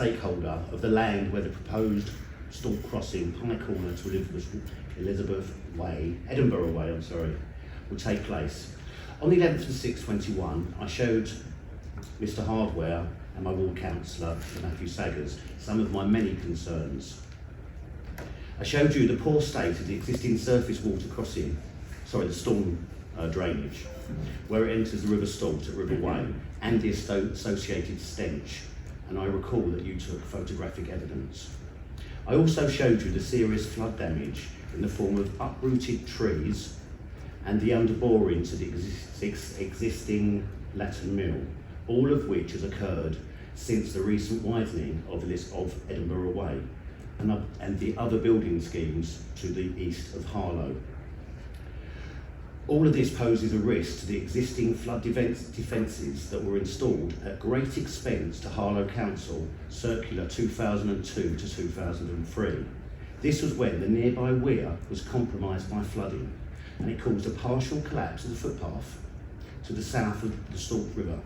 stakeholder of the land where the proposed Stort crossing, Pie Corner to Elizabeth Way, Edinburgh Way, will take place. On the 11th of 6/21, I showed Mr Hardware and my ward councillor, Matthew Saggers, some of my many concerns. I showed you the poor state of the existing surface water crossing, the storm drainage, where it enters the River Stort at River Way, and the associated stench, and I recall that you took photographic evidence. I also showed you the serious flood damage in the form of uprooted trees and the underboring to the existing Latin Mill, all of which has occurred since the recent widening of Edinburgh Way and the other building schemes to the east of Harlow. All of this poses a risk to the existing flood defences that were installed at great expense to Harlow Council, Circular 2002 to 2003. This was when the nearby weir was compromised by flooding, and it caused a partial collapse of the footpath to the south of the Stort River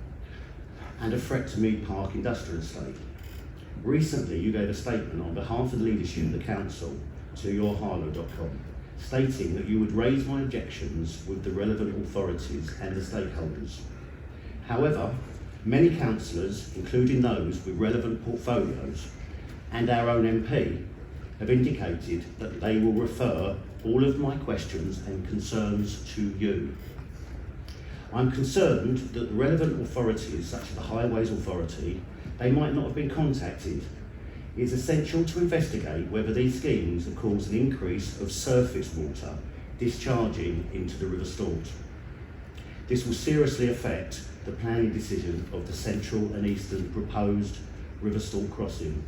and a threat to Mead Park Industrial Estate. Recently, you gave a statement on behalf of the leadership of the council to yourharlow.com, stating that you would raise my objections with the relevant authorities and the stakeholders. However, many councillors, including those with relevant portfolios and our own MP, have indicated that they will refer all of my questions and concerns to you. I'm concerned that the relevant authorities, such as the Highways Authority, they might not have been contacted. It is essential to investigate whether these schemes have caused an increase of surface water discharging into the River Stort. This will seriously affect the planning decision of the central and eastern proposed River Stort crossing.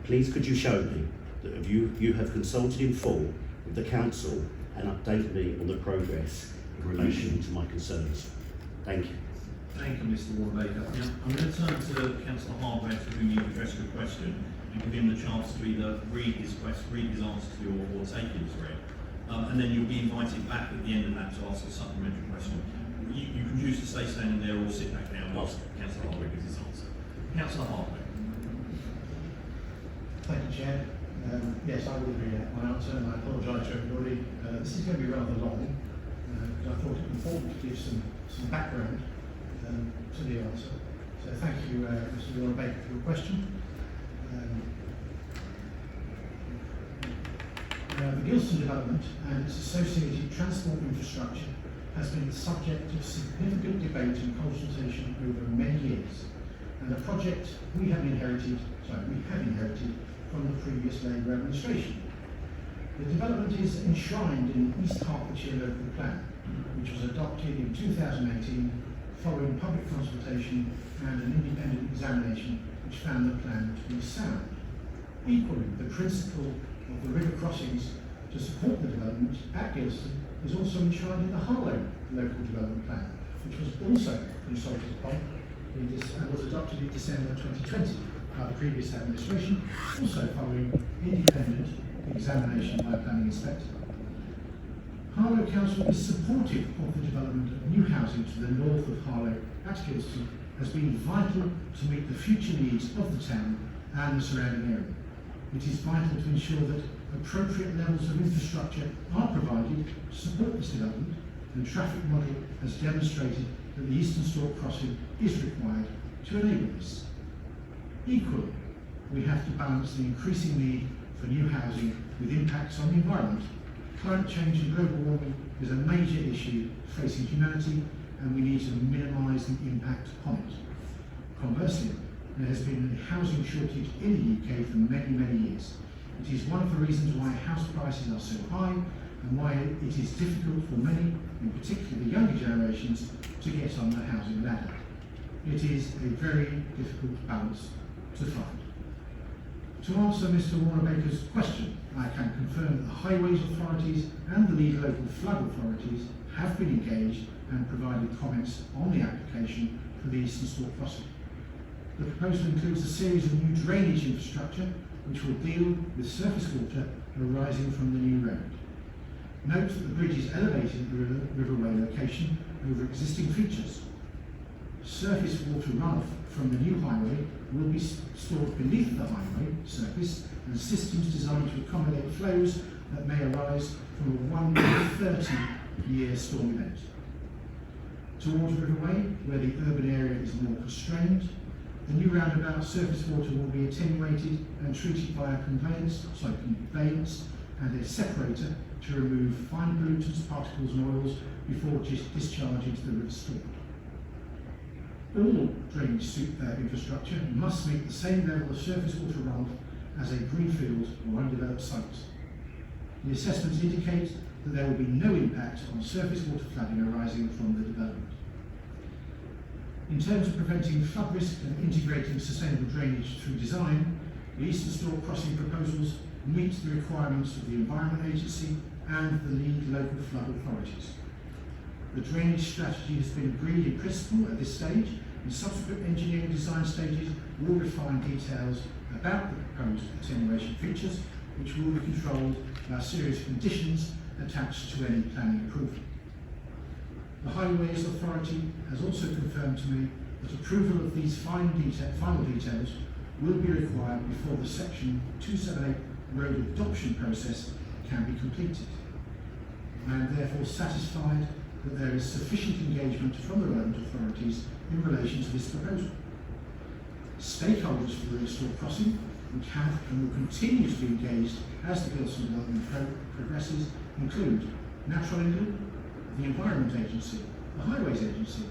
Please could you show me that you have consulted in full with the council and update me on the progress in relation to my concerns. Thank you. Thank you, Mr Warner-Baker. Now, I'm going to turn to Councillor Hardware, to whom you addressed your question, and give him the chance to either read his answer to you or take it as read. And then you'll be invited back at the end of that to ask a supplementary question. You can choose to stay standing there or sit back now and ask Councillor Hardware gives his answer. Councillor Hardware. Thank you, Chair. Yes, I will read my answer, and I apologise to everybody. This is going to be rather long, because I thought it important to give some background to the answer. So thank you, Mr Warner-Baker, for your question. The Gilston development and its associated transport infrastructure has been the subject of significant debate and consultation over many years, and a project we have inherited from the previous Labour administration. The development is enshrined in East Hertfordshire local plan, which was adopted in 2018 following public consultation and an independent examination which found the plan to be sound. Equally, the principle of the river crossings to support the development at Gilston is also enshrined in the Harlow local development plan, which was also consulted upon and was adopted in December 2020 by the previous administration, also following independent examination by a planning inspector. Harlow Council is supportive of the development of new housing to the north of Harlow at Gilston, has been vital to meet the future needs of the town and the surrounding area. It is vital to ensure that appropriate levels of infrastructure are provided to support this development, and traffic model has demonstrated that the Eastern Stort crossing is required to enable this. Equally, we have to balance the increasing need for new housing with impacts on the environment. Climate change and global warming is a major issue facing humanity, and we need to minimise the impact upon it. Conversely, there has been a housing shortage in the UK for many, many years. It is one of the reasons why house prices are so high and why it is difficult for many, in particular the younger generations, to get on the housing ladder. It is a very difficult balance to find. To answer Mr Warner-Baker's question, I can confirm that the Highways Authorities and the lead local flood authorities have been engaged and provided comments on the application for the Eastern Stort crossing. The proposal includes a series of new drainage infrastructure which will deal with surface water arising from the new road. Note that the bridge is elevated at the riverway location over existing features. Surface water runoff from the new highway will be stored beneath the highway surface, and systems designed to accommodate flows that may arise from a 1 in 30-year storm event. Towards Riverway, where the urban area is more constrained, the new roundabout surface water will be attenuated and treated by a conveyance and a separator to remove fine pollutants, particles and oils before discharge into the River Stort. All drainage infrastructure must meet the same level of surface water runoff as a greenfield or undeveloped site. The assessments indicate that there will be no impact on surface water flooding arising from the development. In terms of preventing flood risk and integrating sustainable drainage through design, the Eastern Stort crossing proposals meet the requirements of the Environment Agency and the lead local flood authorities. The drainage strategy has been agreed in principle at this stage, and subsequent engineering design stages will refine details about the proposed attenuation features, which will be controlled by a series of conditions attached to any planning approval. The Highways Authority has also confirmed to me that approval of these final details will be required before the Section 278 road adoption process can be completed. I am therefore satisfied that there is sufficient engagement from the relevant authorities in relation to this proposal. Stakeholders for the Stort crossing, which have and will continue to be engaged as the Gilson development progresses, include Natural England, the Environment Agency, the Highways Agency,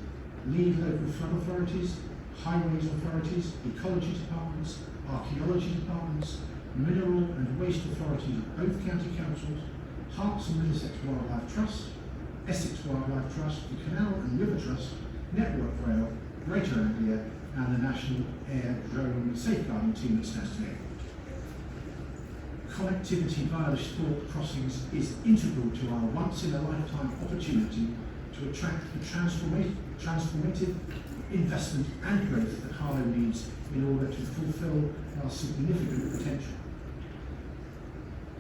lead local flood authorities, highways authorities, ecology departments, archaeology departments, mineral and waste authorities of both county councils, Herts and Middlesex Wildlife Trust, Essex Wildlife Trust, the Canal and River Trust, Network Rail, Greater Anglia, and the National Air Drone Safeguarding Team at Stansted Airport. Connectivity via the Stort crossings is integral to our once-in-a-lifetime opportunity to attract the transformative investment and growth that Harlow needs in order to fulfil our significant potential.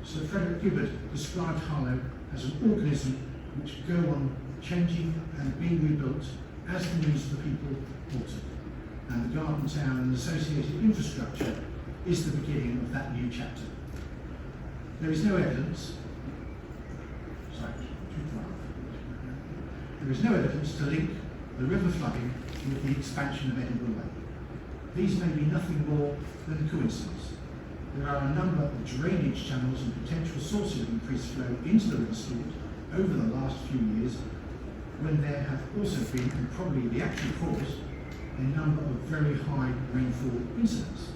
Sir Frederick Gibbard described Harlow as an organism which go on changing and being rebuilt as the needs of the people alter. And the Garden Town and associated infrastructure is the beginning of that new chapter. There is no evidence, to link the river flooding with the expansion of Edinburgh Way. These may be nothing more than a coincidence. There are a number of drainage channels and potential sources of increased flow into the River Stort over the last few years, when there have also been, and probably the actual cause, a number of very high rainfall incidents.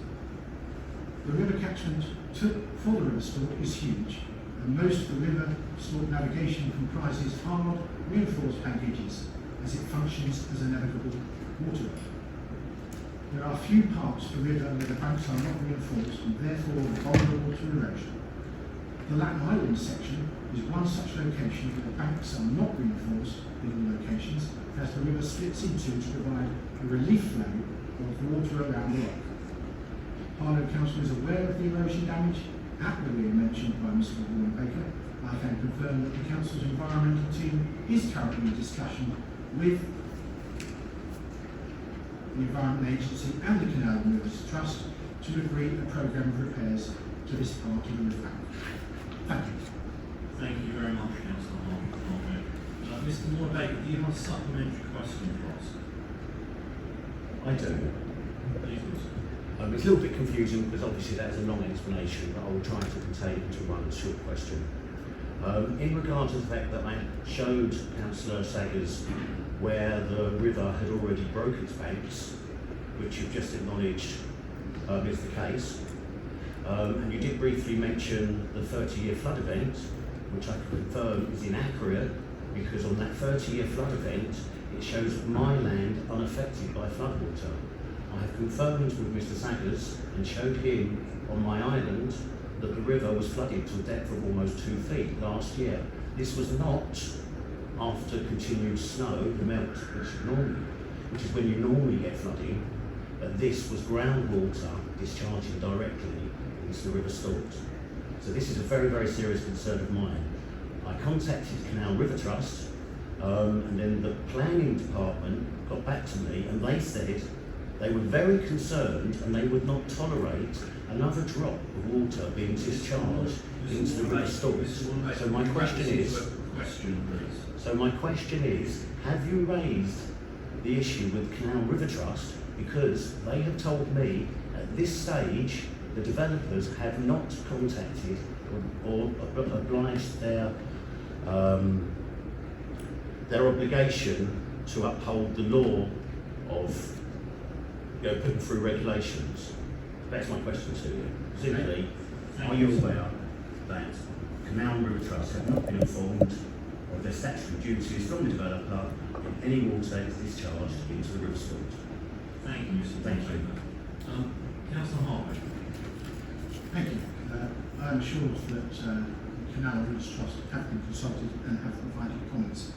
The river catchment for the River Stort is huge, and most of the River Stort navigation comprises hard, reinforced packages as it functions as a navigable waterway. There are few parts of the river where the banks are not reinforced and therefore vulnerable to erosion. The Latin Island section is one such location where the banks are not reinforced in all locations, as the river splits into to provide a relief flow of water around the rock. Harlow Council is aware of the erosion damage at the weir mentioned by Mr. Baker. I can confirm that the Council's environmental team is currently in discussion with the Environment Agency and the Canal and Rivers Trust to agree a programme of repairs to this part of the river bank. Thank you. Thank you very much, Councillor Harlow. Mr. Baker, do you have a supplementary question for us? I do. Please do. It's a little bit confusing because obviously that is a long explanation, but I will try to contain it into one short question. In regard to the fact that I showed Councillor Saggers where the river had already broke its banks, which you've just acknowledged is the case, and you did briefly mention the 30-year flood event, which I can confirm is inaccurate, because on that 30-year flood event it shows my land unaffected by floodwater. I have confirmed with Mr. Saggers and showed him on my island that the river was flooded to a depth of almost 2 feet last year. This was not after continued snow, the melt, which is when you normally get flooding, but this was groundwater discharging directly into the River Stort. So this is a very, very serious concern of mine. I contacted Canal River Trust, and then the planning department got back to me and they said They were very concerned and they would not tolerate another drop of water being discharged into the River Stort. So my question is, have you raised the issue with Canal River Trust? Because they have told me at this stage the developers have not contacted or obliged their obligation to uphold the law of putting through regulations. That's my question to you. Simply, are you aware that Canal River Trust have not been informed of their statutory duties from the developer in any water is discharged into the River Stort? Thank you, Mr. Thank you. Councillor Harlow. Thank you. I am assured that Canal Roots Trust have been consulted and have provided comments.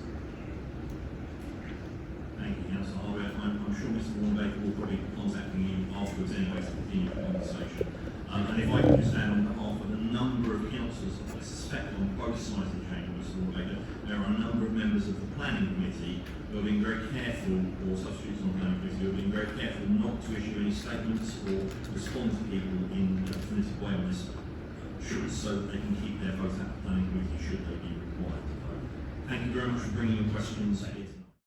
Thank you, Councillor Harlow. I'm sure Mr. Warnbaker will probably be contacting you afterwards anyway to continue the conversation. And if I can just add on behalf of a number of councillors, I suspect on both sides of the chamber, Mr. Warnbaker, there are a number of members of the planning committee who have been very careful, or substitutes on the planning committee, who have been very careful not to issue any statements or respond to people in a definitive way on this, so that they can keep their votes at the planning committee should they be required to vote. Thank you very much for bringing your questions.